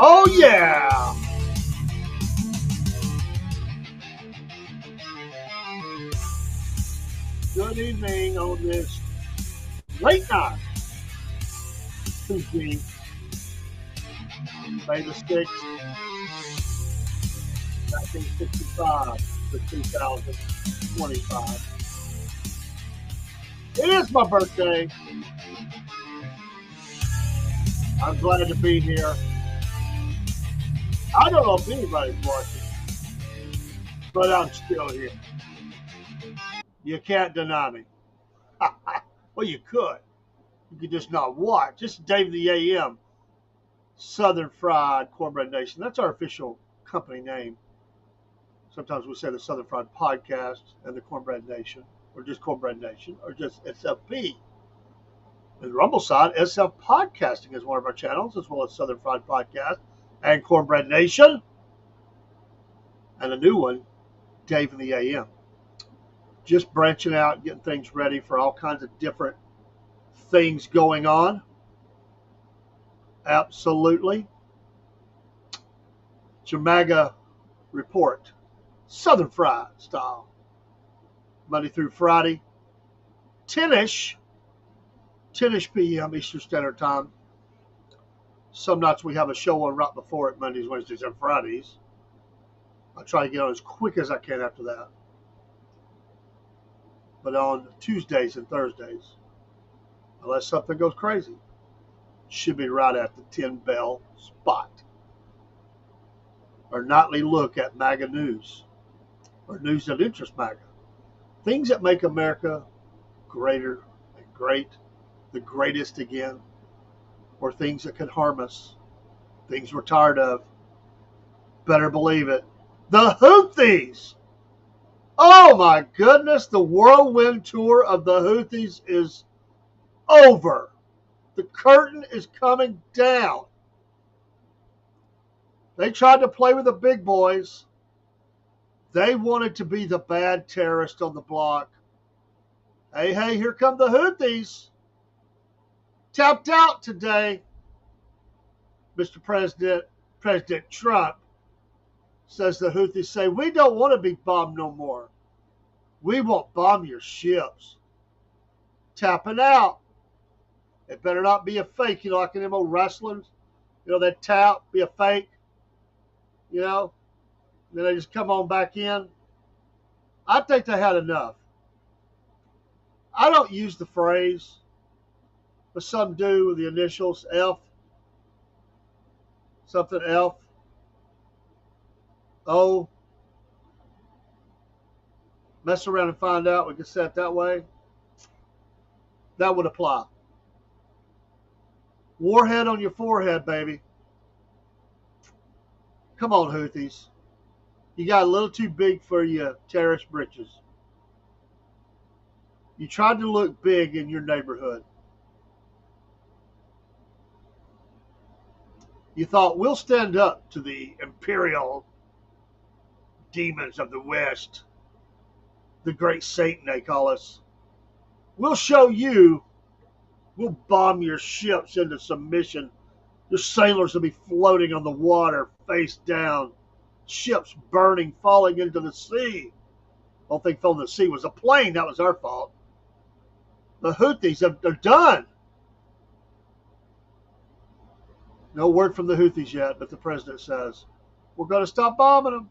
Oh, yeah. Good evening on this late night, Tuesday, May the 6th, 1965 to 2025. It is my birthday. I'm glad to be here. I don't know if anybody's watching, but I'm still here. You can't deny me. Well, you could. You could just not watch. This is Dave the AM, Southern Fried Cornbread Nation. That's our official company name. Sometimes we say the Southern Fried Podcast and the Cornbread Nation, or just Cornbread Nation, or just SFP. And the Rumble side, SF Podcasting is one of our channels, as well as Southern Fried Podcast and Cornbread Nation. And a new one, Dave in the AM. Just branching out, getting things ready for all kinds of different things going on. Absolutely. It's your MAGA report, Southern Fried style. Monday through Friday, 10-ish p.m. Eastern Standard Time. Some nights we have a show on right before it, Mondays, Wednesdays, and Fridays. I try to get on as quick as I can after that. But on Tuesdays and Thursdays, unless something goes crazy, should be right at the 10 bell spot. Our nightly look at MAGA news, or news that interests MAGA. Things that make America greater and great, the greatest again, or things that can harm us things we're tired of. Better believe it. The Houthis. Oh my goodness, the whirlwind tour of the Houthis is over. The curtain is coming down. They tried to play with the big boys. They wanted to be the bad terrorist on the block. Hey, here come the Houthis. Tapped out today, Mr. President. President Trump says the Houthis say, we don't want to be bombed no more. We won't bomb your ships. Tapping out. It better not be a fake, like in them old wrestlers. That tap, be a fake, then they just come on back in. I think they had enough. I don't use the phrase, but some do with the initials F, something F, O. Mess around and find out. We can say it that way. That would apply. Warhead on your forehead, baby. Come on, Houthis. You got a little too big for your terrorist britches. You tried to look big in your neighborhood. You thought, we'll stand up to the imperial demons of the West, the great Satan, they call us. We'll show you. We'll bomb your ships into submission. Your sailors will be floating on the water, face down. Ships burning, falling into the sea. The whole thing fell in the sea was a plane. That was our fault. The Houthis, they're done. No word from the Houthis yet, but the president says, we're going to stop bombing them.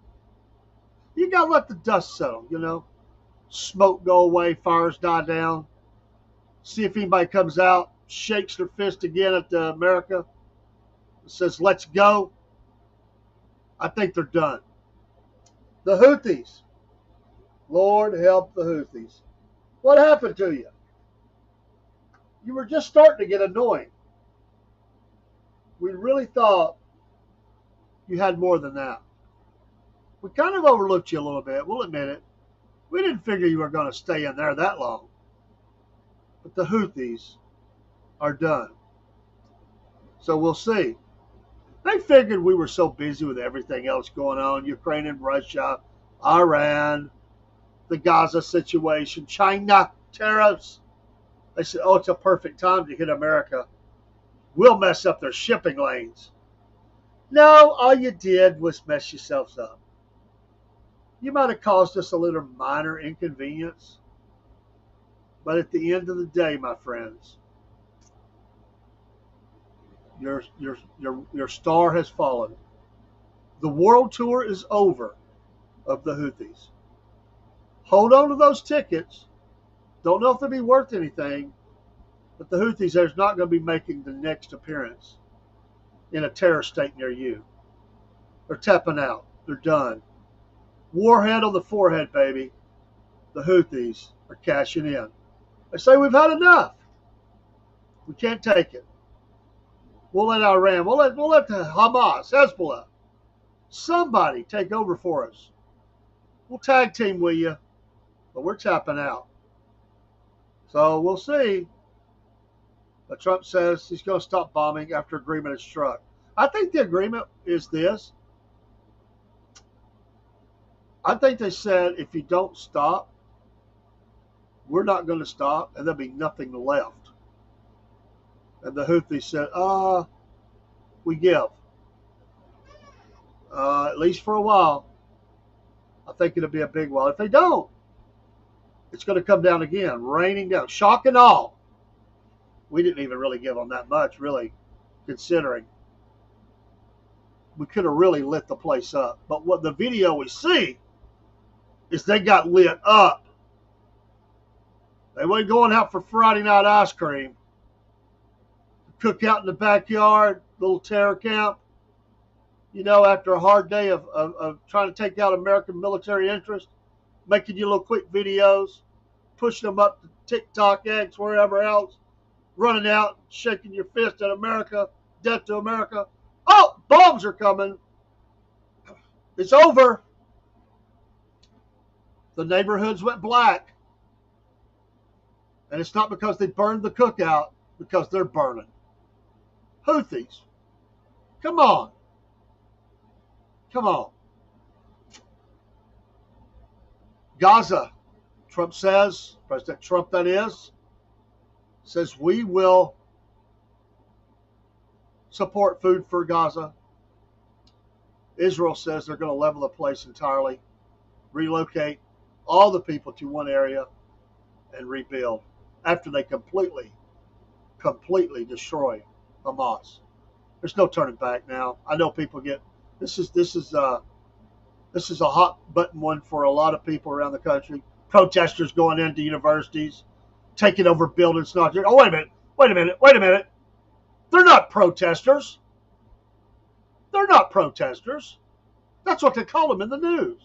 You got to let the dust settle, Smoke go away, fires die down. See if anybody comes out, shakes their fist again at America, says, let's go. I think they're done. The Houthis. Lord help the Houthis. What happened to you? You were just starting to get annoying. We really thought you had more than that. We kind of overlooked you a little bit. We'll admit it. We didn't figure you were going to stay in there that long. But the Houthis are done. So we'll see. They figured we were so busy with everything else going on, Ukraine and Russia, Iran, the Gaza situation, China, tariffs. They said, oh, it's a perfect time to hit America. We'll mess up their shipping lanes. No, all you did was mess yourselves up. You might have caused us a little minor inconvenience. But at the end of the day, my friends, your star has fallen. The world tour is over of the Houthis. Hold on to those tickets. Don't know if they'll be worth anything, but the Houthis are not going to be making the next appearance in a terror state near you. They're tapping out. They're done. Warhead on the forehead, baby. The Houthis are cashing in. They say we've had enough. We can't take it. We'll let Iran, we'll let the Hamas, Hezbollah, somebody take over for us. We'll tag team with you, but we're tapping out. So we'll see. But Trump says he's going to stop bombing after agreement is struck. I think the agreement is this. I think they said if you don't stop, we're not going to stop, and there'll be nothing left. And the Houthis said, we give. At least for a while. I think it'll be a big while. If they don't, it's going to come down again, raining down. Shock and awe. We didn't even really give them that much, really, considering. We could have really lit the place up. But what the video we see is they got lit up. They weren't going out for Friday night ice cream. Cook out in the backyard, little terror camp. After a hard day of trying to take out American military interest, making you little quick videos, pushing them up to TikTok, X, wherever else, running out, shaking your fist at America, death to America. Oh, Bombs are coming. It's over. The neighborhoods went black. And it's not because they burned the cookout, because they're burning. Houthis. Come on. Come on. Gaza. Trump says, President Trump that is, says we will support food for Gaza. Israel says they're going to level the place entirely, relocate all the people to one area, and rebuild after they completely destroy Hamas. There's no turning back now. I know people get this is a hot button one for a lot of people around the country. Protesters going into universities, taking over buildings. Not oh wait a minute. They're not protesters. They're not protesters. That's what they call them in the news.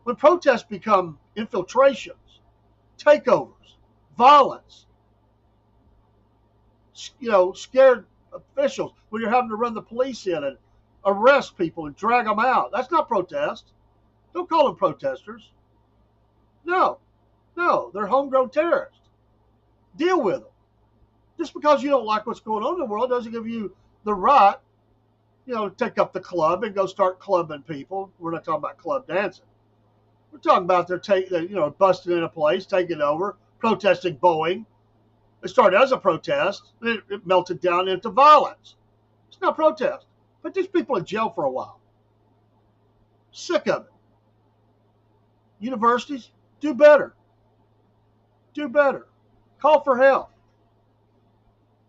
When protests become infiltrations, takeovers, violence, scared officials, when you're having to run the police in and arrest people and drag them out, that's not protest. Don't call them protesters. No, they're homegrown terrorists. Deal with them. Just because you don't like what's going on in the world doesn't give you the right, to take up the club and go start clubbing people. We're not talking about club dancing. We're talking about they're busting in a place, taking over, protesting Boeing. It started as a protest, and it melted down into violence. It's not protest. Put these people in jail for a while. Sick of it. Universities, do better. Do better. Call for help.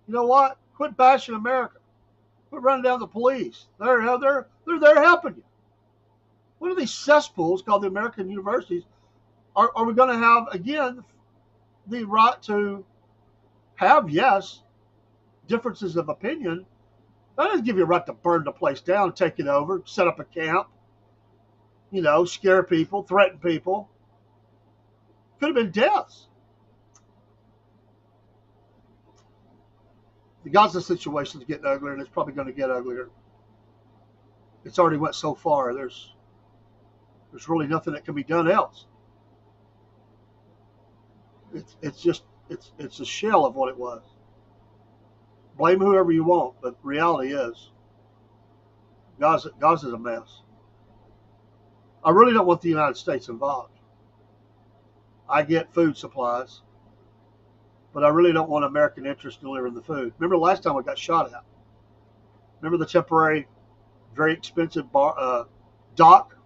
You know what? Quit bashing America. Quit running down the police. They're there helping you. What are these cesspools called the American universities? Are we going to have, again, the right to have, yes, differences of opinion? That doesn't give you a right to burn the place down, take it over, set up a camp, scare people, threaten people. Could have been deaths. The Gaza situation is getting uglier, and it's probably going to get uglier. It's already went so far. There's really nothing that can be done else. It's a shell of what it was. Blame whoever you want, but reality is Gaza's a mess. I really don't want the United States involved. I get food supplies, but I really don't want American interests delivering the food. Remember the last time we got shot at? Remember the temporary, very expensive dock?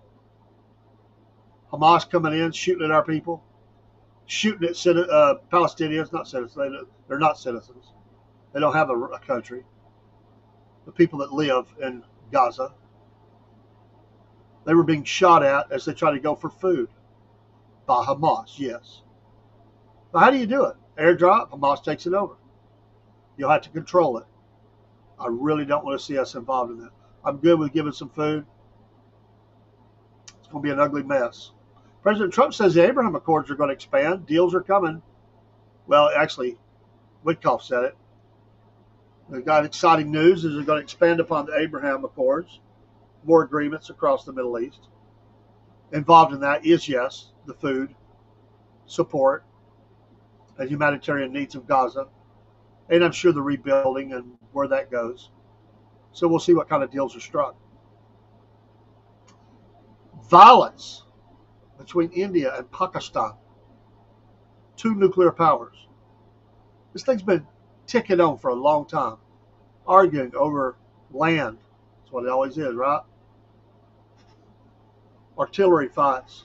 Hamas coming in, shooting at our people, shooting at Palestinians, not citizens. They're not citizens. They don't have a country. The people that live in Gaza, they were being shot at as they tried to go for food by Hamas, yes. But how do you do it? Airdrop, Hamas takes it over. You'll have to control it. I really don't want to see us involved in that. I'm good with giving some food. It's going to be an ugly mess. President Trump says the Abraham Accords are going to expand. Deals are coming. Well, actually, Witkoff said it. We've got exciting news is they're going to expand upon the Abraham Accords. More agreements across the Middle East. Involved in that is, yes, the food, support, and humanitarian needs of Gaza. And I'm sure the rebuilding and where that goes. So we'll see what kind of deals are struck. Violence between India and Pakistan. Two nuclear powers. This thing's been ticking on for a long time. Arguing over land. That's what it always is, right? Artillery fights.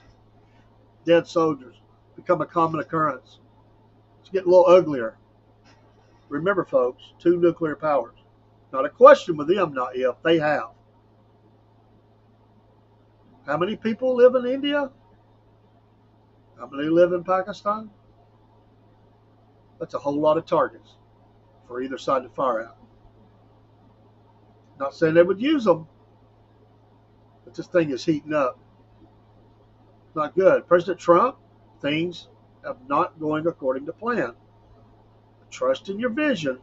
Dead soldiers. Become a common occurrence. It's getting a little uglier. Remember, folks, two nuclear powers. Not a question with them, not if. They have. How many people live in India? How many live in Pakistan? That's a whole lot of targets for either side to fire at. Not saying they would use them, but this thing is heating up. Not good. President Trump, things are not going according to plan. Trust in your vision.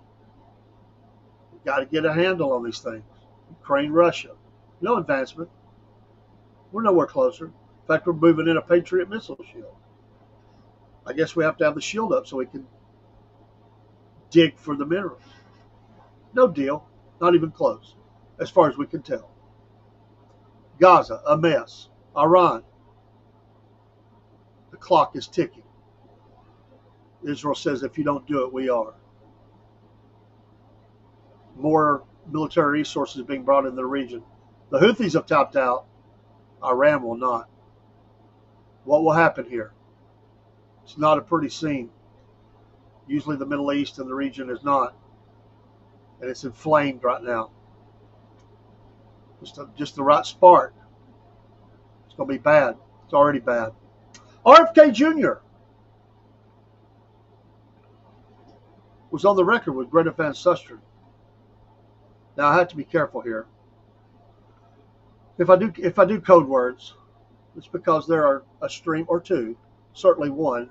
You've got to get a handle on these things. Ukraine, Russia. No advancement. We're nowhere closer. In fact, we're moving in a Patriot missile shield. I guess we have to have the shield up so we can dig for the minerals. No deal. Not even close, as far as we can tell. Gaza, a mess. Iran, the clock is ticking. Israel says if you don't do it, we are. More military resources being brought in the region. The Houthis have topped out. Iran will not. What will happen here? It's not a pretty scene. Usually the Middle East and the region is not. And it's inflamed right now. Just the right spark. It's going to be bad. It's already bad. RFK Jr. was on the record with Greta Van Susteren. Now I have to be careful here. If I do code words, it's because there are a stream or two, certainly one,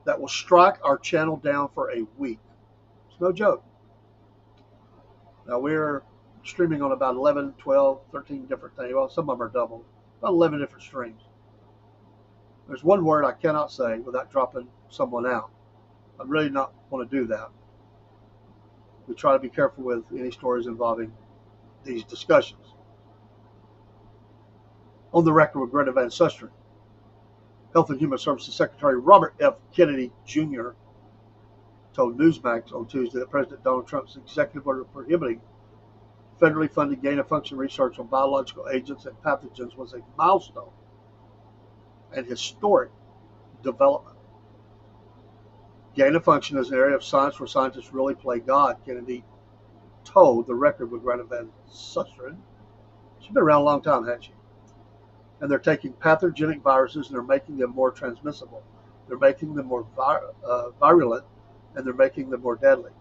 that will strike our channel down for a week. It's no joke. Now we're streaming on about 11, 12, 13 different things. Well, some of them are double. About 11 different streams. There's one word I cannot say without dropping someone out. I really not want to do that. We try to be careful with any stories involving these discussions. On the record with Greta Van Susteren, Health and Human Services Secretary Robert F. Kennedy Jr. told Newsmax on Tuesday that President Donald Trump's executive order prohibiting federally funded gain-of-function research on biological agents and pathogens was a milestone and historic development. Gain-of-function is an area of science where scientists really play God, Kennedy told the record with Greta Van Susteren. She's been around a long time, hasn't she? And they're taking pathogenic viruses and they're making them more transmissible. They're making them more virulent, and they're making them more deadly.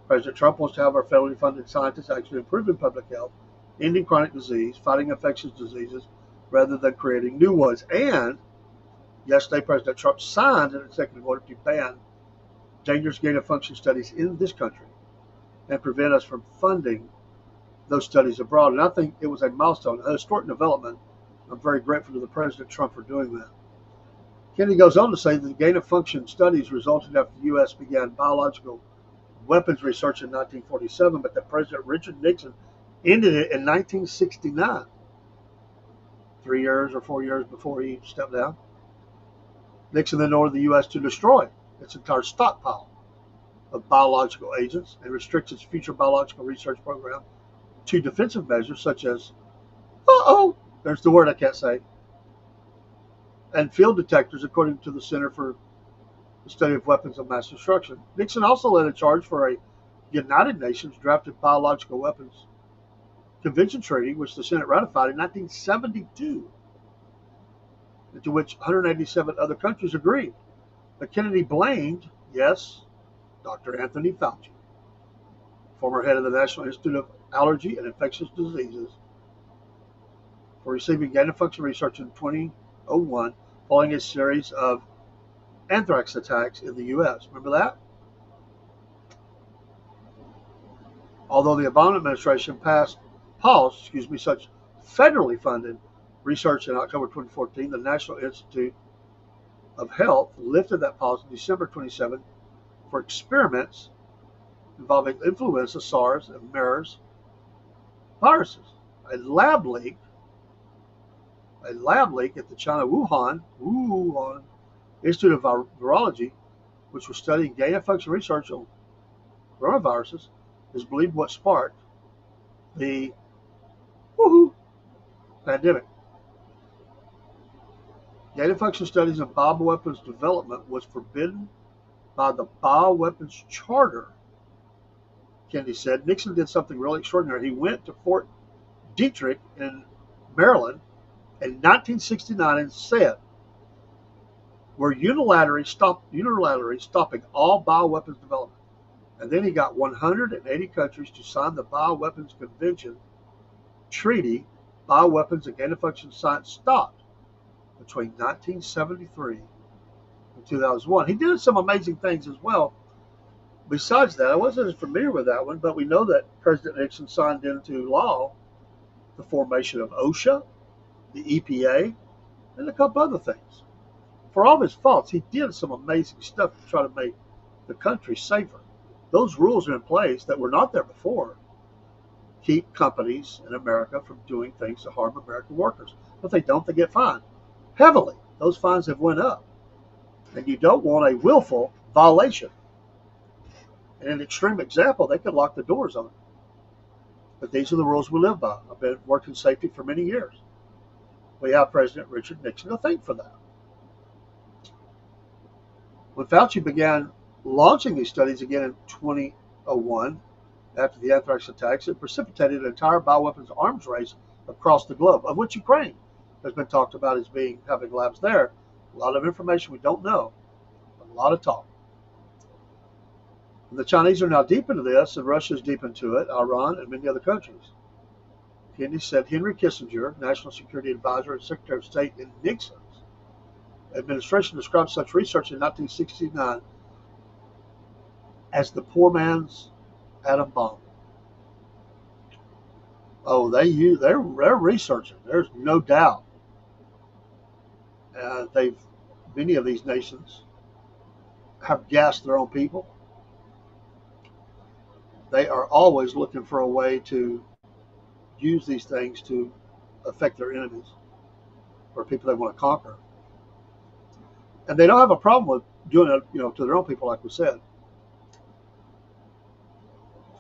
President Trump wants to have our federally funded scientists actually improving public health, ending chronic disease, fighting infectious diseases, rather than creating new ones. And yesterday, President Trump signed an executive order to ban dangerous gain-of-function studies in this country and prevent us from funding those studies abroad. And I think it was a milestone, a historic development. I'm very grateful to the President Trump for doing that. Kennedy goes on to say that the gain-of-function studies resulted after the U.S. began biological weapons research in 1947, but that President Richard Nixon ended it in 1969, 3 years or 4 years before he stepped down. Nixon then ordered the U.S. to destroy its entire stockpile of biological agents and restrict its future biological research program to defensive measures such as, there's the word I can't say, and field detectors, according to the Center for the Study of Weapons of Mass Destruction. Nixon also led a charge for a United Nations drafted biological weapons convention treaty, which the Senate ratified in 1972, and to which 187 other countries agreed. But Kennedy blamed, yes, Dr. Anthony Fauci, former head of the National Institute of Allergy and Infectious Diseases, for receiving gain-of-function research in 2001 following a series of anthrax attacks in the U.S. Remember that? Although the Obama administration paused such federally funded research in October 2014, the National Institute of Health lifted that pause in December 2017 for experiments involving influenza, SARS, and MERS viruses. A lab leak at the China Wuhan Institute of Virology, which was studying gain-of-function research on coronaviruses, is believed what sparked the pandemic. Gain-of-function studies in bioweapons development was forbidden by the Bioweapons Charter, Kennedy said. Nixon did something really extraordinary. He went to Fort Detrick in Maryland in 1969 and said, we're unilaterally stopping all bioweapons development. And then he got 180 countries to sign the Bioweapons Convention Treaty. Bioweapons and gain-of-function science stopped between 1973 and 2001. He did some amazing things as well. Besides that, I wasn't as familiar with that one, but we know that President Nixon signed into law the formation of OSHA, the EPA, and a couple other things. For all of his faults, he did some amazing stuff to try to make the country safer. Those rules are in place that were not there before. Keep companies in America from doing things to harm American workers. If they don't, they get fined heavily. Those fines have went up, and you don't want a willful violation. In an extreme example, they could lock the doors on it. But these are the rules we live by. I've been working safety for many years. We have President Richard Nixon to thank for that. When Fauci began launching these studies again in 2001, after the anthrax attacks, it precipitated an entire bioweapons arms race across the globe, of which Ukraine has been talked about as having labs there. A lot of information we don't know, a lot of talk. And the Chinese are now deep into this, and Russia is deep into it, Iran, and many other countries. Kennedy said Henry Kissinger, National Security Advisor and Secretary of State in Nixon's administration, described such research in 1969 as the poor man's atom bomb. Oh, they're researching. There's no doubt. Many of these nations have gassed their own people. They are always looking for a way to use these things to affect their enemies or people they want to conquer. And they don't have a problem with doing it, to their own people, like we said.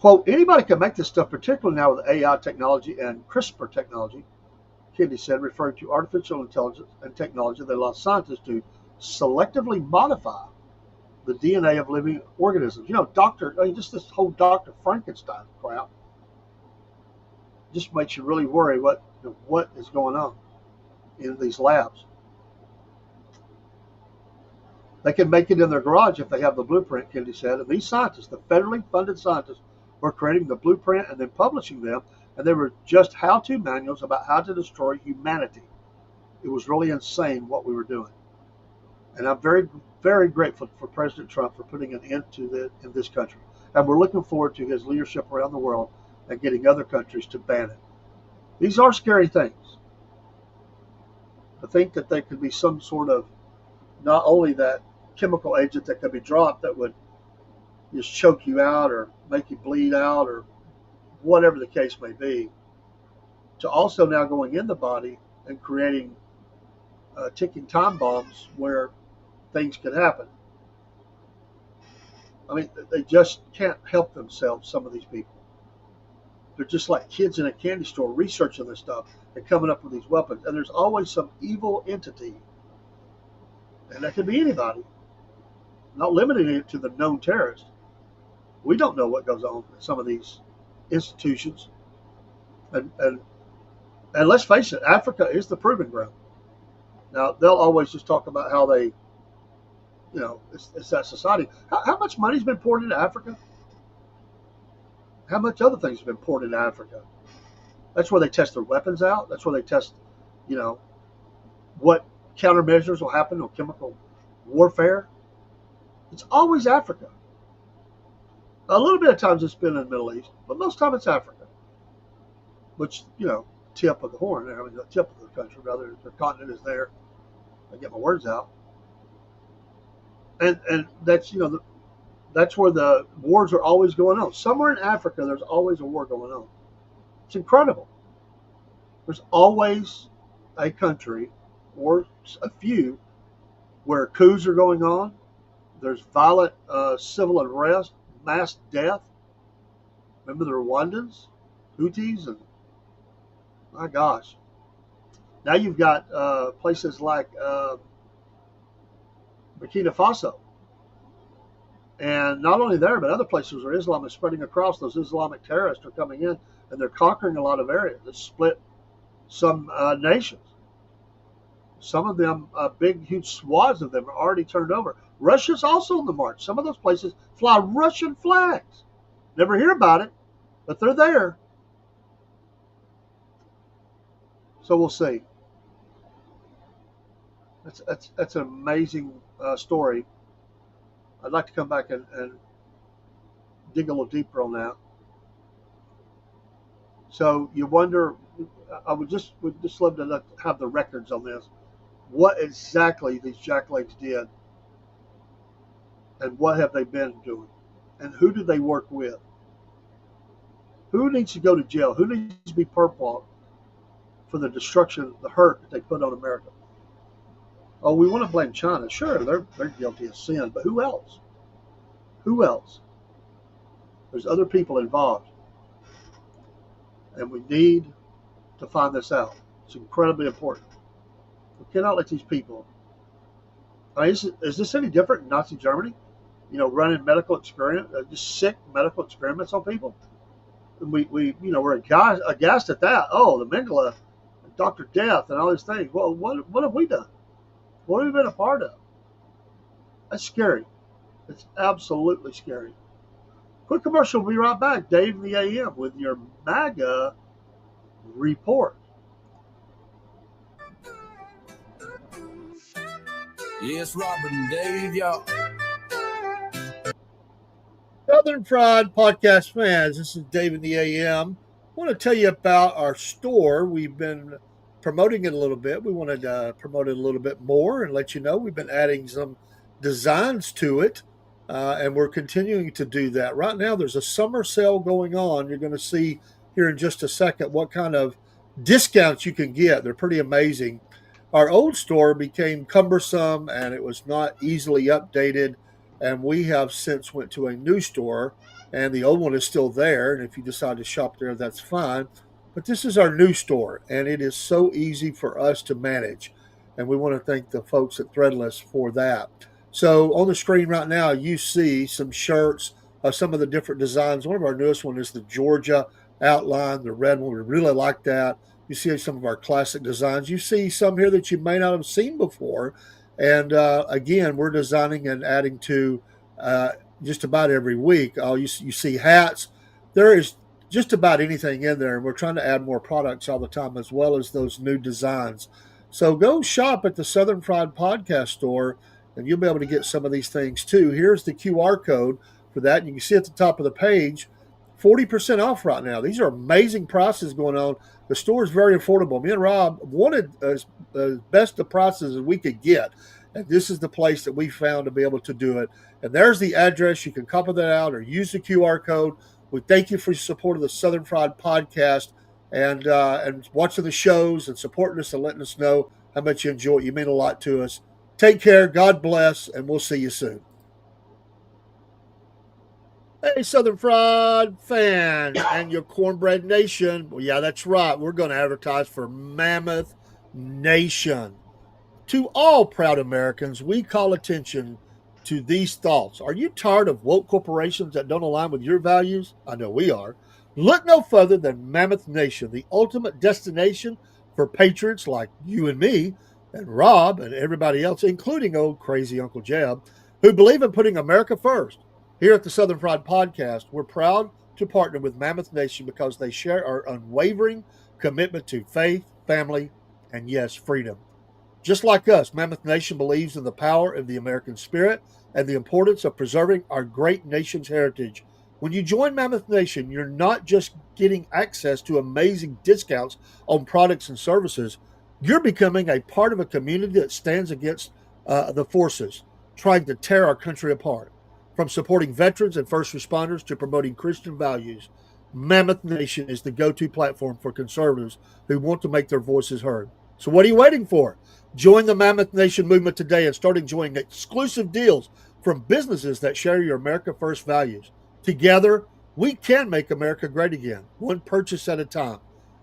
Quote, anybody can make this stuff, particularly now with AI technology and CRISPR technology, Kennedy said, referring to artificial intelligence and technology that allows scientists to selectively modify the DNA of living organisms. Just this whole Dr. Frankenstein crap just makes you really worry what is going on in these labs. They can make it in their garage if they have the blueprint, Kennedy said. And these scientists, the federally funded scientists, were creating the blueprint and then publishing them. And they were just how-to manuals about how to destroy humanity. It was really insane what we were doing. And I'm very, very grateful for President Trump for putting an end to that in this country. And we're looking forward to his leadership around the world and getting other countries to ban it. These are scary things. I think that there could be some sort of, not only that chemical agent that could be dropped that would just choke you out or make you bleed out or whatever the case may be, to also now going in the body and creating ticking time bombs where things could happen. I mean, they just can't help themselves, some of these people. They're just like kids in a candy store researching this stuff and coming up with these weapons. And there's always some evil entity, and that could be anybody, not limiting it to the known terrorists. We don't know what goes on in some of these institutions. And let's face it, Africa is the proving ground. Now, they'll always just talk about how they, it's that society. How much money's been poured into Africa? How much other things have been poured into Africa? That's where they test their weapons out. That's where they test, what countermeasures will happen on chemical warfare. It's always Africa. A little bit of times it's been in the Middle East, but most of it's Africa. Which, tip of the horn there. I mean, the tip of the country, rather, the continent is there. I get my words out. And that's, that's where the wars are always going on. Somewhere in Africa, there's always a war going on. It's incredible. There's always a country or a few where coups are going on. There's violent civil unrest, mass death. Remember the Rwandans, Houthis, and my gosh. Now you've got places like Burkina Faso. And not only there, but other places where Islam is spreading across. Those Islamic terrorists are coming in, and they're conquering a lot of areas. They split some nations. Some of them, big, huge swaths of them are already turned over. Russia's also on the march. Some of those places fly Russian flags. Never hear about it, but they're there. So we'll see. That's an amazing story. I'd like to come back and dig a little deeper on that. So you wonder, I would just love to have the records on this. What exactly these jacklegs did, and what have they been doing, and who do they work with? Who needs to go to jail? Who needs to be perp for the destruction, the hurt that they put on America? Oh, we want to blame China. Sure, they're guilty of sin, but who else? Who else? There's other people involved, and we need to find this out. It's incredibly important. We cannot let these people. I mean, is this any different in Nazi Germany? Running medical experiments, just sick medical experiments on people. And we're aghast at that. Oh, the Mengele, Dr. Death, and all these things. Well, what have we done? What have we been a part of? That's scary. It's absolutely scary. Quick commercial. We'll be right back. Dave in the AM with your MAGA report. Yes, Robert and Dave, y'all. Southern Fried Podcast fans, this is Dave in the AM. I want to tell you about our store. We've been promoting it a little bit. We wanted to promote it a little bit more and let you know we've been adding some designs to it, and we're continuing to do that. Right now, there's a summer sale going on. You're going to see here in just a second what kind of discounts you can get. They're pretty amazing. Our old store became cumbersome and it was not easily updated, and we have since went to a new store, and the old one is still there, and if you decide to shop there, that's fine. But this is our new store, and it is so easy for us to manage, and we want to thank the folks at Threadless for that. So on the screen right now, you see some shirts, some of the different designs. One of our newest one is the Georgia outline, the red one. We really like that. You see some of our classic designs. You see some here that you may not have seen before. And again, we're designing and adding to just about every week. You see hats. There is just about anything in there. And we're trying to add more products all the time, as well as those new designs. So go shop at the Southern Fried Podcast store, and you'll be able to get some of these things too. Here's the QR code for that. You can see at the top of the page, 40% off right now. These are amazing prices going on. The store is very affordable. Me and Rob wanted as best the prices as we could get, and this is the place that we found to be able to do it. And there's the address. You can copy that out or use the QR code. We thank you for your support of the Southern Fried Podcast and watching the shows and supporting us and letting us know how much you enjoy it. You mean a lot to us. Take care. God bless, and we'll see you soon. Hey, Southern Fried fans and your Cornbread Nation. Well, yeah, that's right. We're going to advertise for Mammoth Nation. To all proud Americans, we call attention to these thoughts. Are you tired of woke corporations that don't align with your values? I know we are. Look no further than Mammoth Nation, the ultimate destination for patriots like you and me and Rob and everybody else, including old crazy Uncle Jeb, who believe in putting America first. Here at the Southern Fried Podcast, we're proud to partner with Mammoth Nation because they share our unwavering commitment to faith, family, and yes, freedom. Just like us, Mammoth Nation believes in the power of the American spirit and the importance of preserving our great nation's heritage. When you join Mammoth Nation, you're not just getting access to amazing discounts on products and services. You're becoming a part of a community that stands against the forces trying to tear our country apart. From supporting veterans and first responders to promoting Christian values, Mammoth Nation is the go-to platform for conservatives who want to make their voices heard. So what are you waiting for? Join the Mammoth Nation movement today and start enjoying exclusive deals from businesses that share your America First values. Together, we can make America great again, one purchase at a time.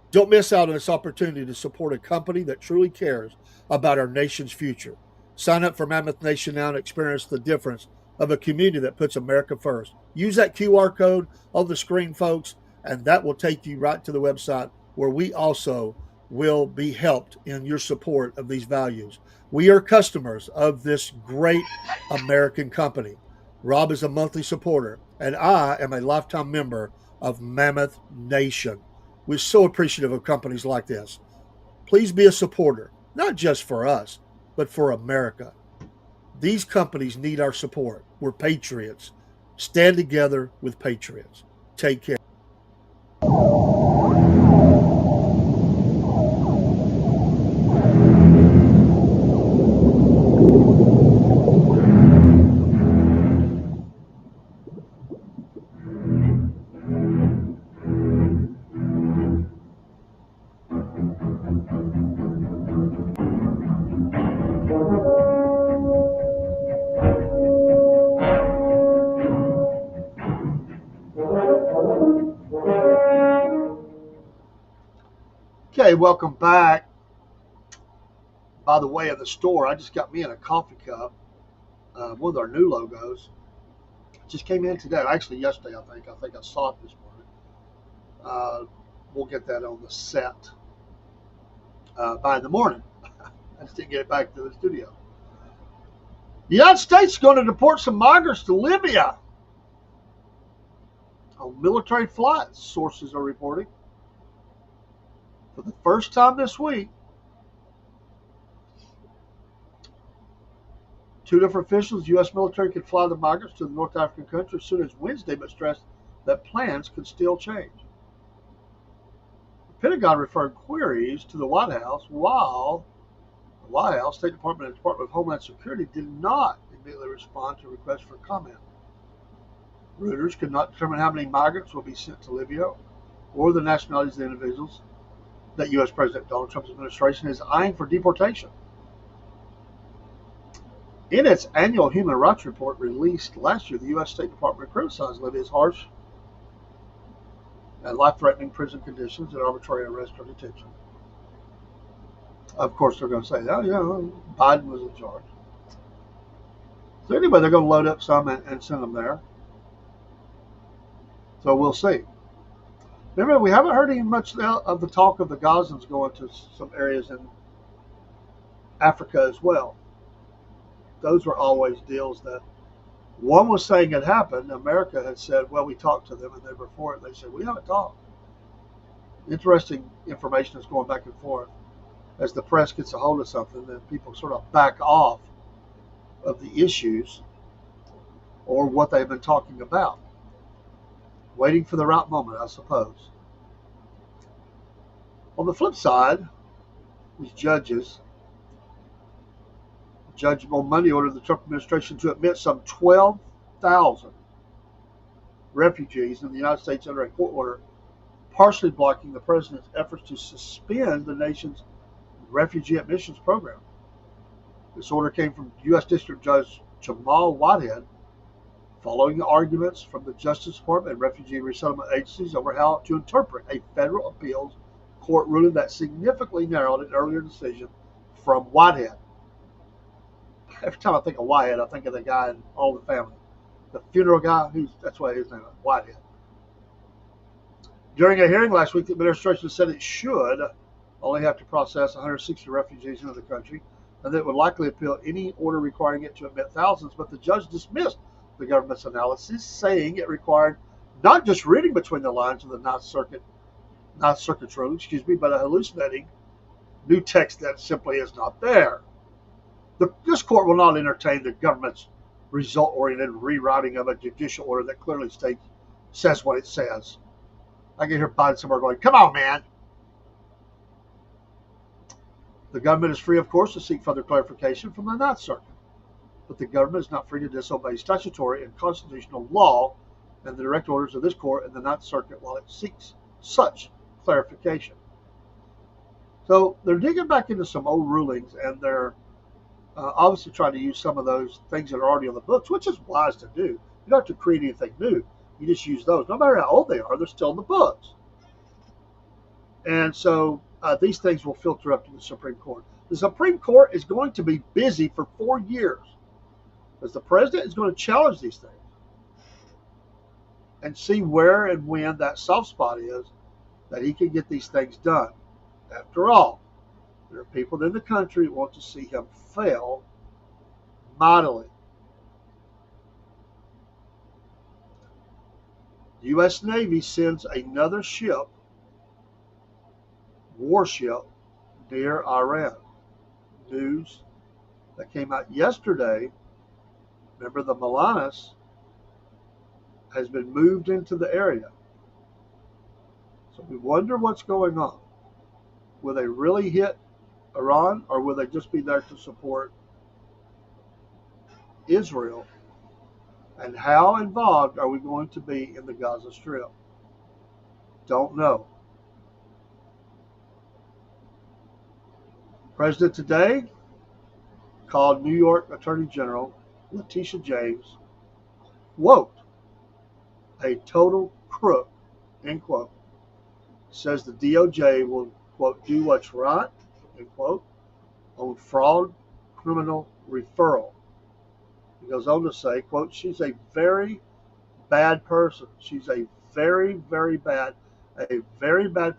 Don't miss out on this opportunity to support a company that truly cares about our nation's future. Sign up for Mammoth Nation now and experience the difference of a community that puts America first. Use that QR code on the screen, folks, and that will take you right to the website where we also will be helped in your support of these values. We are customers of this great American company. Rob is a monthly supporter, and I am a lifetime member of Mammoth Nation. We're so appreciative of companies like this. Please be a supporter, not just for us, but for America. These companies need our support. We're patriots. Stand together with patriots. Take care. Okay, welcome back. By the way, of the store, I just got me in a coffee cup, one of our new logos. It just came in today, actually yesterday, I think. I think I saw it this morning. We'll get that on the set by the morning. I just didn't get it back to the studio. The United States is going to deport some migrants to Libya on military flights, sources are reporting. For the first time this week, two different officials, U.S. military could fly the migrants to the North African country as soon as Wednesday, but stressed that plans could still change. The Pentagon referred queries to the White House, while the White House, State Department, and Department of Homeland Security did not immediately respond to requests for comment. Reuters could not determine how many migrants will be sent to Libya or the nationalities of the individuals that U.S. President Donald Trump's administration is eyeing for deportation. In its annual human rights report released last year, the U.S. State Department criticized Libya's harsh and life-threatening prison conditions and arbitrary arrest or detention. Of course, they're going to say, oh, yeah, Biden was in charge. So anyway, they're going to load up some and send them there. So we'll see. Remember, we haven't heard any much of the talk of the Gazans going to some areas in Africa as well. Those were always deals that one was saying had happened. America had said, well, we talked to them, and they were for it. They said, we haven't talked. Interesting information is going back and forth. As the press gets a hold of something, then people sort of back off of the issues or what they've been talking about. Waiting for the right moment, I suppose. On the flip side, these judges, the judge on Monday ordered the Trump administration to admit some 12,000 refugees in the United States under a court order, partially blocking the president's efforts to suspend the nation's refugee admissions program. This order came from U.S. District Judge Jamal Whitehead, following the arguments from the Justice Department and refugee resettlement agencies over how to interpret a federal appeals court ruling that significantly narrowed an earlier decision from Whitehead. Every time I think of Whitehead, I think of the guy in All the Family, the funeral guy. That's why his name is Whitehead. During a hearing last week, the administration said it should only have to process 160 refugees into the country, and that it would likely appeal any order requiring it to admit thousands. But the judge dismissed the government's analysis, saying it required not just reading between the lines of the Ninth Circuit's ruling, but a hallucinating new text that simply is not there. This court will not entertain the government's result-oriented rewriting of a judicial order that clearly says what it says. I can hear Biden somewhere going, come on, man. The government is free, of course, to seek further clarification from the Ninth Circuit. But the government is not free to disobey statutory and constitutional law and the direct orders of this court and the Ninth Circuit while it seeks such clarification. So they're digging back into some old rulings, and they're obviously trying to use some of those things that are already on the books, which is wise to do. You don't have to create anything new. You just use those. No matter how old they are, they're still in the books. And so these things will filter up to the Supreme Court. The Supreme Court is going to be busy for 4 years, because the president is going to challenge these things and see where and when that soft spot is that he can get these things done. After all, there are people in the country who want to see him fail mightily. The U.S. Navy sends another warship, near Iran. News that came out yesterday. Remember, the Malanas has been moved into the area. So we wonder what's going on. Will they really hit Iran, or will they just be there to support Israel? And how involved are we going to be in the Gaza Strip? Don't know. President today called New York Attorney General Letitia James, quote, a total crook, end quote. Says the DOJ will, quote, do what's right, end quote, on fraud criminal referral. He goes on to say, quote, she's a very bad person. She's a very, very bad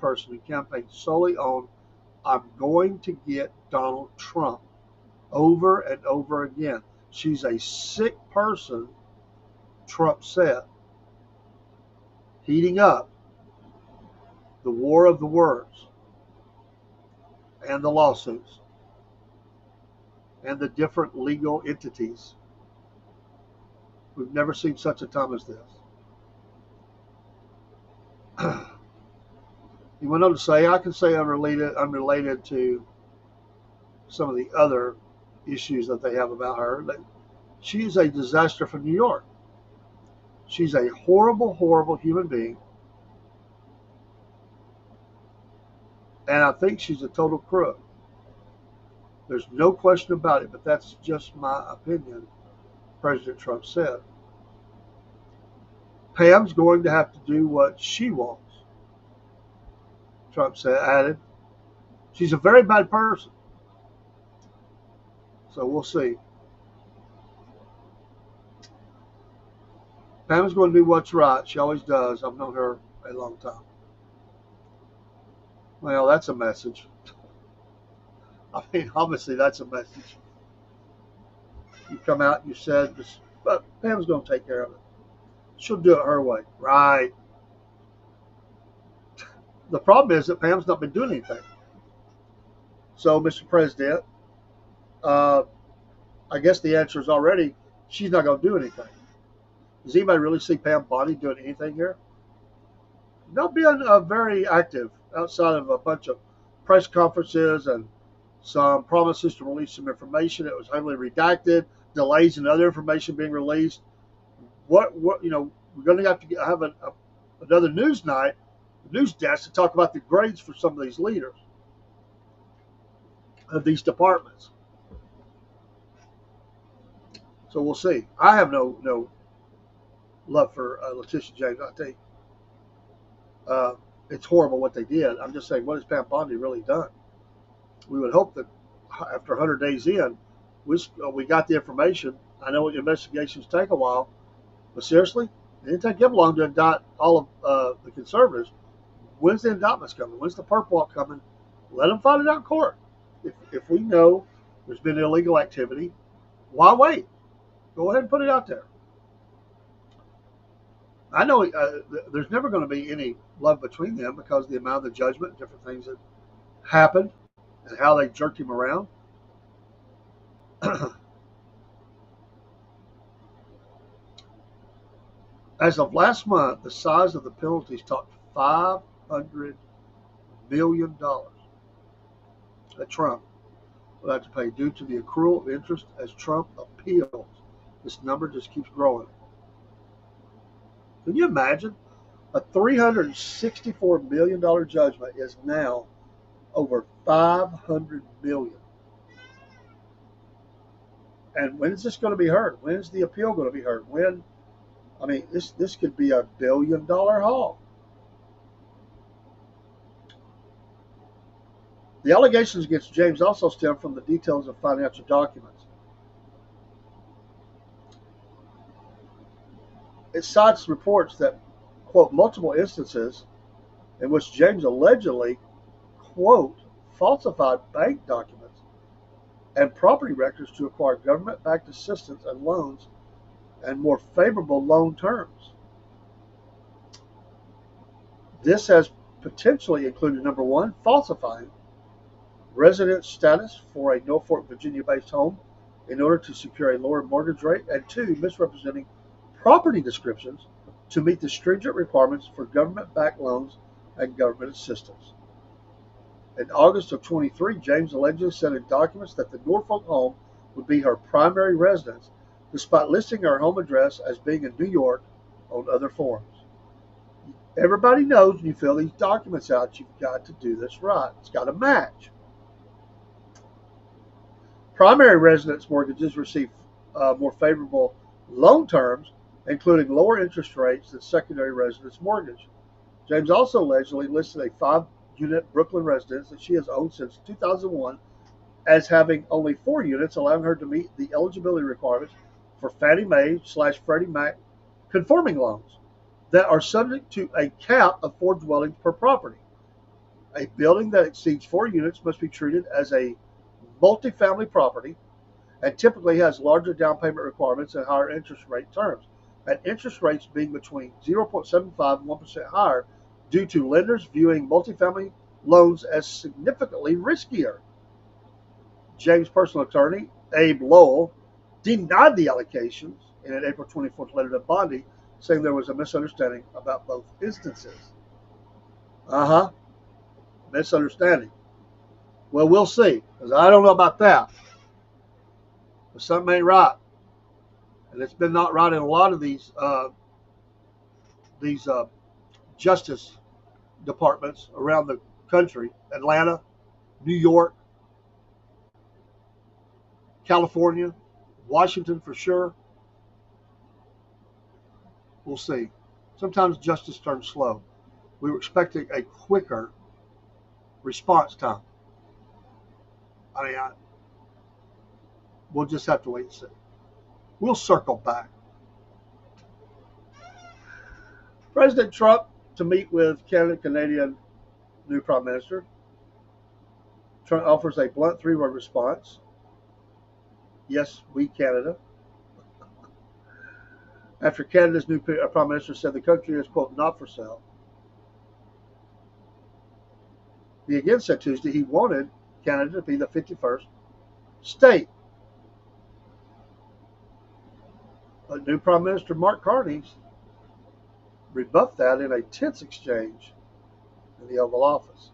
person who campaigned solely on, I'm going to get Donald Trump, over and over again. She's a sick person, Trump said. Heating up the war of the words and the lawsuits and the different legal entities. We've never seen such a time as this. He went on to say, I can say unrelated to some of the other issues that they have about her, that she's a disaster for New York. She's a horrible, horrible human being. And I think she's a total crook. There's no question about it, but that's just my opinion, President Trump said. Pam's going to have to do what she wants, Trump added. She's a very bad person. So we'll see. Pam's going to do what's right. She always does. I've known her a long time. Well, that's a message. I mean, obviously that's a message. You come out and you said, but Pam's going to take care of it. She'll do it her way. Right. The problem is that Pam's not been doing anything. So, Mr. President, I guess the answer is already, she's not going to do anything. Does anybody really see Pam Bondi doing anything here? Not being very active outside of a bunch of press conferences and some promises to release some information that was heavily redacted, delays in other information being released. What we're going to have to have another news night, news desk, to talk about the grades for some of these leaders of these departments. So we'll see. I have no love for Letitia James. I tell you, it's horrible what they did. I'm just saying, what has Pam Bondi really done? We would hope that after 100 days in, we got the information. I know investigations take a while, but seriously, it didn't take them long to indict all of the conservatives. When's the indictments coming? When's the perp walk coming? Let them find it out in court. If we know there's been illegal activity, why wait? Go ahead and put it out there. I know there's never going to be any love between them because of the amount of the judgment, different things that happened, and how they jerked him around. As of last month, the size of the penalties topped $500 million that Trump will have to pay due to the accrual of interest as Trump appeals. This number just keeps growing. Can you imagine? A $364 million judgment is now over $500 million. And when is this going to be heard? When is the appeal going to be heard? When? I mean, this could be a $1 billion haul. The allegations against James also stem from the details of financial documents. It cites reports that, quote, multiple instances in which James allegedly, quote, falsified bank documents and property records to acquire government-backed assistance and loans and more favorable loan terms. This has potentially included, number one, falsifying resident status for a Norfolk, Virginia-based home in order to secure a lower mortgage rate, and two, misrepresenting property descriptions to meet the stringent requirements for government-backed loans and government assistance. In August of 23, James allegedly said in documents that the Norfolk home would be her primary residence, despite listing her home address as being in New York on other forms. Everybody knows when you fill these documents out, you've got to do this right. It's got to match. Primary residence mortgages receive more favorable loan terms, including lower interest rates than secondary residence mortgage. James also allegedly listed a 5-unit Brooklyn residence that she has owned since 2001 as having only 4 units, allowing her to meet the eligibility requirements for Fannie Mae/Freddie Mac conforming loans that are subject to a cap of 4 dwellings per property. A building that exceeds 4 units must be treated as a multifamily property and typically has larger down payment requirements and higher interest rate terms, and interest rates being between 0.75 and 1% higher due to lenders viewing multifamily loans as significantly riskier. James' personal attorney, Abe Lowell, denied the allegations in an April 24th letter to Bondi, saying there was a misunderstanding about both instances. Misunderstanding. Well, we'll see, because I don't know about that. But something ain't right, and it's been not right in a lot of these justice departments around the country: Atlanta, New York, California, Washington for sure. We'll see. Sometimes justice turns slow. We were expecting a quicker response time. We'll just have to wait and see. We'll circle back. President Trump to meet with Canadian new Prime Minister. Trump offers a blunt 3-word response. Yes, we Canada. After Canada's new Prime Minister said the country is, quote, not for sale. He again said Tuesday he wanted Canada to be the 51st state. But new Prime Minister Mark Carney rebuffed that in a tense exchange in the Oval Office.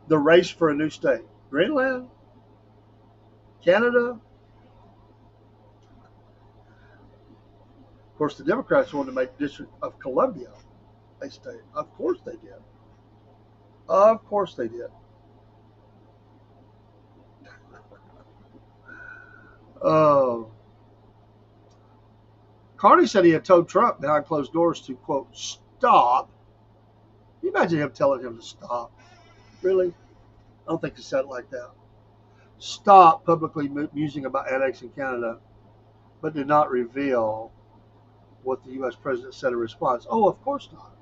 The race for a new state. Greenland? Canada? Of course, the Democrats wanted to make the District of Columbia a state. Of course they did. Of course they did. Oh. Carney said he had told Trump behind closed doors to, quote, stop. Can you imagine him telling him to stop? Really? I don't think he said it like that. Stop publicly musing about annexing Canada, but did not reveal what the U.S. president said in response. Oh, of course not.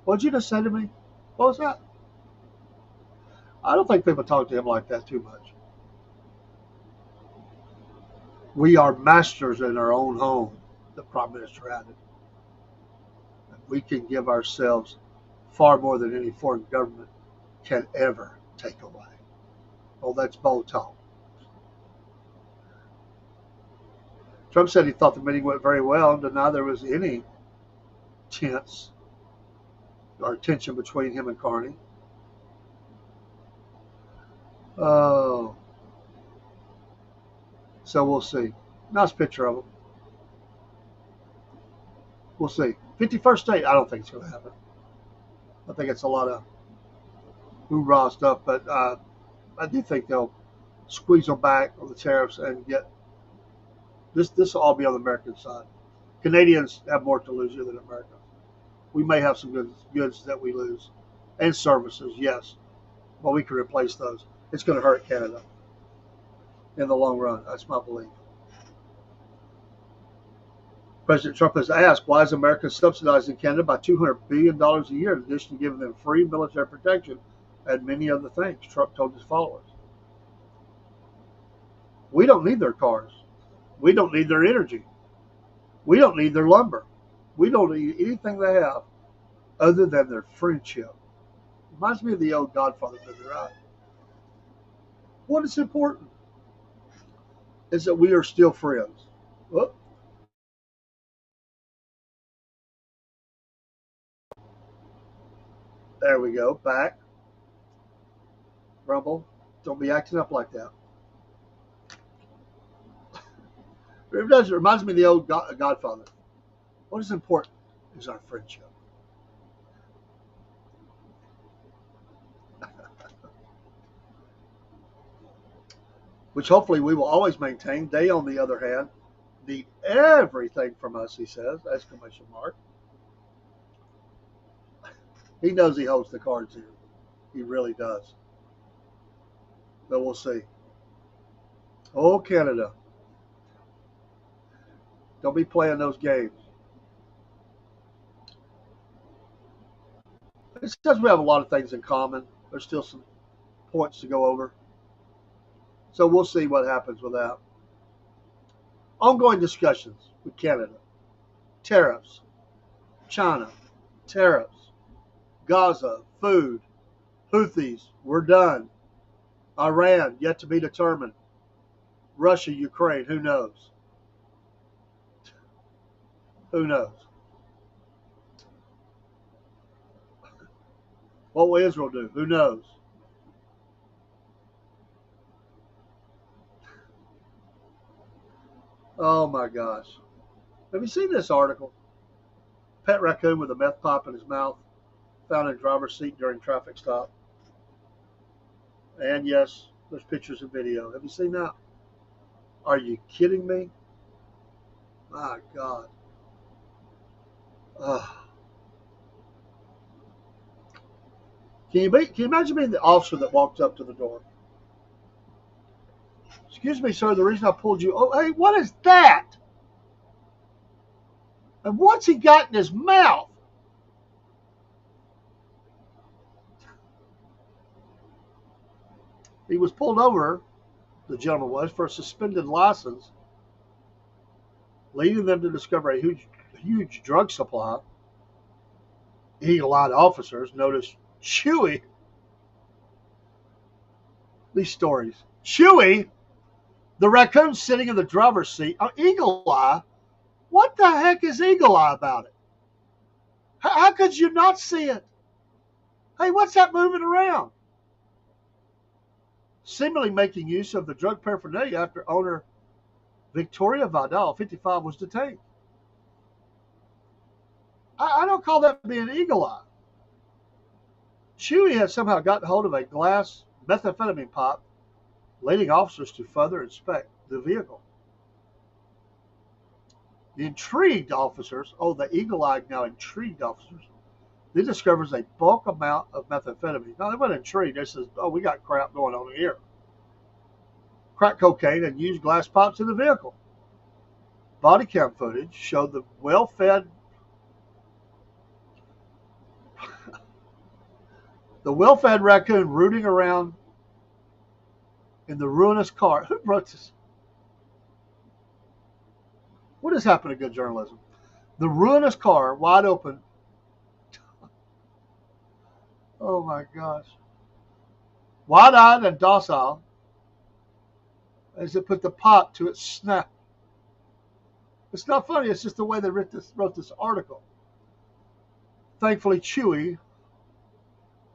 What did you just say to me? What was that? I don't think people talk to him like that too much. We are masters in our own home, the Prime Minister added. We can give ourselves far more than any foreign government can ever take away. Oh, that's bold talk. Trump said he thought the meeting went very well and denied there was any tense or tension between him and Carney. Oh. So we'll see. Nice picture of him. We'll see. 51st state, I don't think it's going to happen. I think it's a lot of hoorah stuff, but I do think they'll squeeze them back on the tariffs and get this. This will all be on the American side. Canadians have more to lose here than America. We may have some goods that we lose, and services, yes, but we can replace those. It's going to hurt Canada in the long run. That's my belief. President Trump has asked, why is America subsidizing Canada by $200 billion a year in addition to giving them free military protection and many other things, Trump told his followers. We don't need their cars. We don't need their energy. We don't need their lumber. We don't need anything they have other than their friendship. Reminds me of the old Godfather movie, right? What is important is that we are still friends. Whoop. There we go. Back. Rumble. Don't be acting up like that. It reminds me of the old Godfather. What is important is our friendship. Which hopefully we will always maintain. They, on the other hand, need everything from us, he says, exclamation mark. He knows he holds the cards here. He really does. But we'll see. Oh, Canada. Don't be playing those games. It says we have a lot of things in common. There's still some points to go over. So we'll see what happens with that. Ongoing discussions with Canada. Tariffs. China. Tariffs. Gaza. Food. Houthis. We're done. Iran. Yet to be determined. Russia. Ukraine. Who knows? Who knows? What will Israel do? Who knows? Oh my gosh. Have you seen this article? Pet raccoon with a meth pipe in his mouth found in driver's seat during traffic stop. And yes, there's pictures and video. Have you seen that? Are you kidding me? My God. Ugh. Can you imagine being the officer that walked up to the door? Excuse me, sir, the reason I pulled you. Oh, hey, what is that? And what's he got in his mouth? He was pulled over, the gentleman was, for a suspended license, leading them to discover a huge drug supply. Eagle-eyed officers noticed Chewy. These stories. Chewy, the raccoon sitting in the driver's seat. Eagle Eye? What the heck is Eagle Eye about it? How could you not see it? Hey, what's that moving around? Seemingly making use of the drug paraphernalia after owner Victoria Vidal, 55, was detained. I don't call that being Eagle Eye. Chewy had somehow gotten hold of a glass methamphetamine pipe, leading officers to further inspect the vehicle. The intrigued officers, the eagle-eyed now intrigued officers, they discovers a bulk amount of methamphetamine. Now, they weren't intrigued. They says, we got crap going on here. Crack cocaine and used glass pipes in the vehicle. Body cam footage showed the well-fed raccoon rooting around in the ruinous car. Who wrote this? What has happened to good journalism? The ruinous car, wide open. Oh my gosh. Wide-eyed and docile as it put the pipe to its snout. It's not funny, it's just the way they wrote this article. Thankfully, Chewy,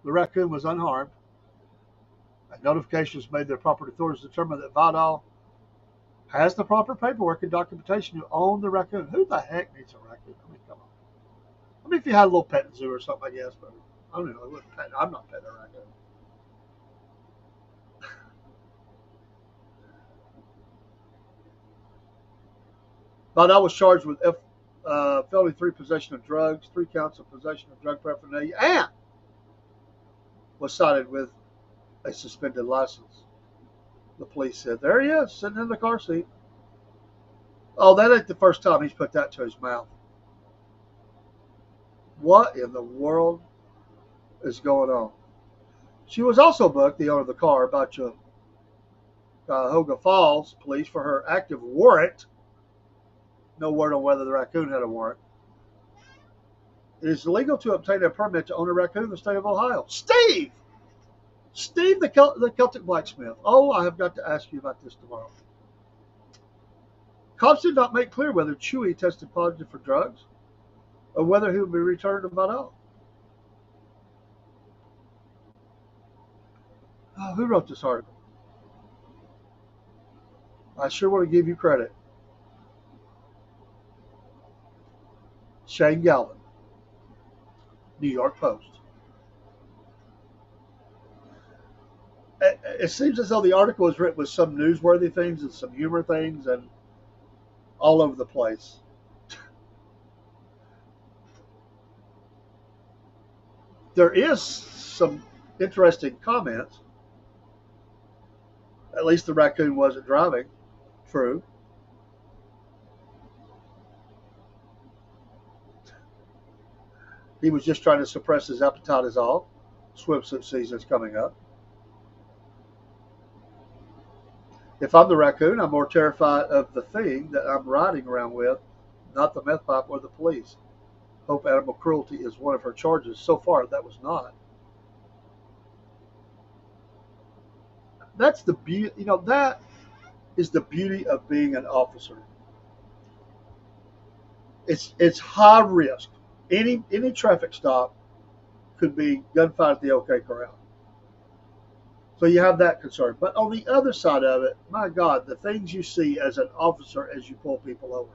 the raccoon, was unharmed. And notifications made the proper authorities determine that Vidal has the proper paperwork and documentation to own the raccoon. Who the heck needs a raccoon? I mean, come on. I mean, if you had a little pet zoo or something, I guess, but I don't know. I'm not petting a raccoon. Vidal was charged with felony 3 possession of drugs, 3 counts of possession of drug paraphernalia, and was cited with a suspended license. The police said, there he is, sitting in the car seat. Oh, that ain't the first time he's put that to his mouth. What in the world is going on? She was also booked, the owner of the car, by Cuyahoga Falls police for her active warrant. No word on whether the raccoon had a warrant. It is illegal to obtain a permit to own a raccoon in the state of Ohio. Steve, the Celtic blacksmith. Oh, I have got to ask you about this tomorrow. Cops did not make clear whether Chewy tested positive for drugs or whether he would be returned to Vidal. Oh, who wrote this article? I sure want to give you credit. Shane Galvin, New York Post. It seems as though the article was written with some newsworthy things and some humor things and all over the place. There is some interesting comments. At least the raccoon wasn't driving. True. He was just trying to suppress his appetite is all. Swimsuit season's coming up. If I'm the raccoon, I'm more terrified of the thing that I'm riding around with, not the meth pipe or the police. Hope animal cruelty is one of her charges. So far, that was not. That's the beauty. That is the beauty of being an officer. It's high risk. Any traffic stop could be gunfight at the OK Corral. So you have that concern. But on the other side of it, my God, the things you see as an officer as you pull people over.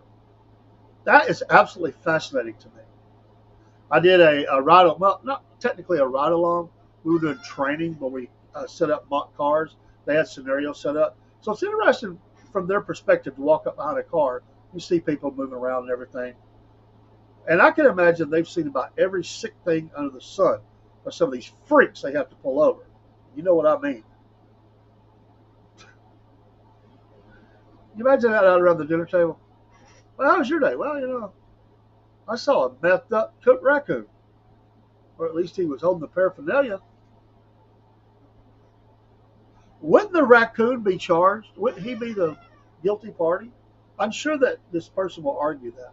That is absolutely fascinating to me. I did a ride, well, not technically a ride along. We were doing training where we set up mock cars. They had scenarios set up. So it's interesting from their perspective to walk up behind a car. You see people moving around and everything. And I can imagine they've seen about every sick thing under the sun or some of these freaks they have to pull over. You know what I mean? You imagine that out around the dinner table? Well, how was your day? Well, I saw a methed up cooked raccoon. Or at least he was holding the paraphernalia. Wouldn't the raccoon be charged? Wouldn't he be the guilty party? I'm sure that this person will argue that.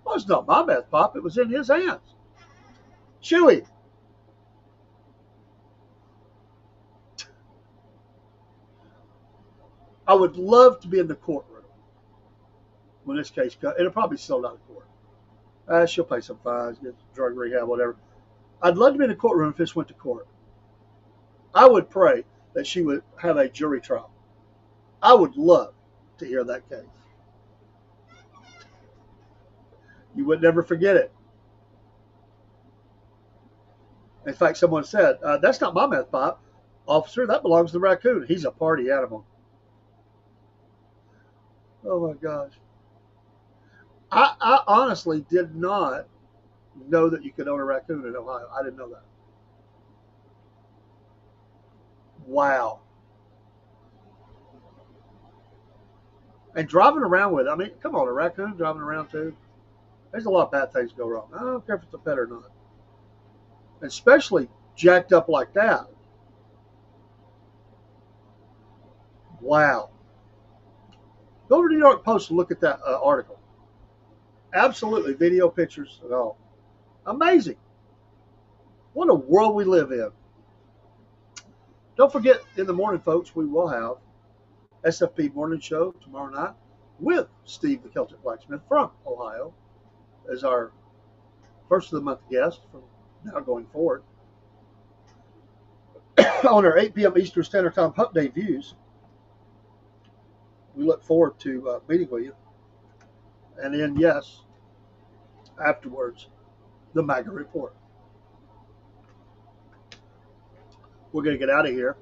Well, it's not my meth pop. It was in his hands. Chewy. I would love to be in the courtroom when this case comes. It'll probably still out of court. She'll pay some fines, get drug rehab, whatever. I'd love to be in the courtroom if this went to court. I would pray that she would have a jury trial. I would love to hear that case. You would never forget it. In fact, someone said, that's not my meth pipe. Officer, that belongs to the raccoon. He's a party animal. Oh my gosh. I honestly did not know that you could own a raccoon in Ohio. I didn't know that. Wow. And driving around with it, I mean, come on, a raccoon driving around too. There's a lot of bad things go wrong. I don't care if it's a pet or not. Especially jacked up like that. Wow. Go over to New York Post and look at that article. Absolutely, video, pictures, and all. Amazing. What a world we live in. Don't forget, in the morning, folks, we will have SFP Morning Show tomorrow night with Steve the Celtic Blacksmith from Ohio as our first of the month guest from now going forward. On our 8 p.m. Eastern Standard Time Hump Day Views, we look forward to meeting with you. And then, yes, afterwards, the MAGA Report. We're going to get out of here.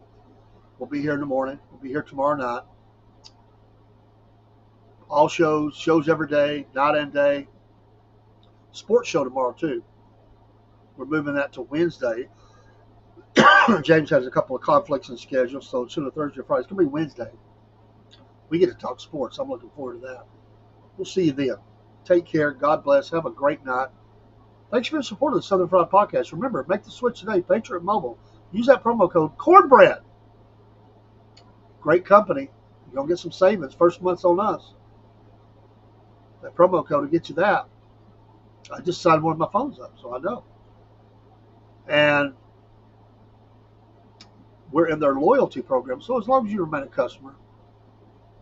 We'll be here in the morning. We'll be here tomorrow night. All shows every day, night and day. Sports show tomorrow, too. We're moving that to Wednesday. James has a couple of conflicts in schedule, so it's either Thursday or Friday. It's going to be Wednesday. We get to talk sports. I'm looking forward to that. We'll see you then. Take care. God bless. Have a great night. Thanks for your support of the Southern Fried Podcast. Remember, make the switch today. Patriot Mobile. Use that promo code Cornbread. Great company. You're going to get some savings. First month's on us. That promo code will get you that. I just signed one of my phones up, so I know. And we're in their loyalty program. So as long as you remain a customer,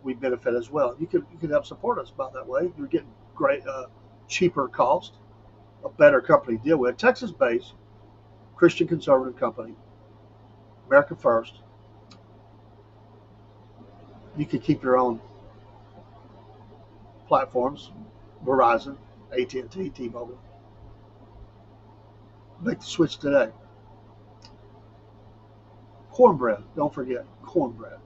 we benefit as well. You can help support us by that way. You're getting great, cheaper cost, a better company to deal with. Texas-based, Christian conservative company, America First. You could keep your own platforms, Verizon, AT&T, T-Mobile. Make the switch today. Cornbread, don't forget, cornbread.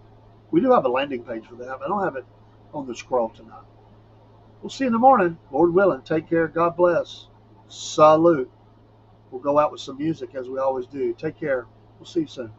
We do have a landing page for that. I don't have it on the scroll tonight. We'll see you in the morning, Lord willing. Take care. God bless. Salute. We'll go out with some music as we always do. Take care. We'll see you soon.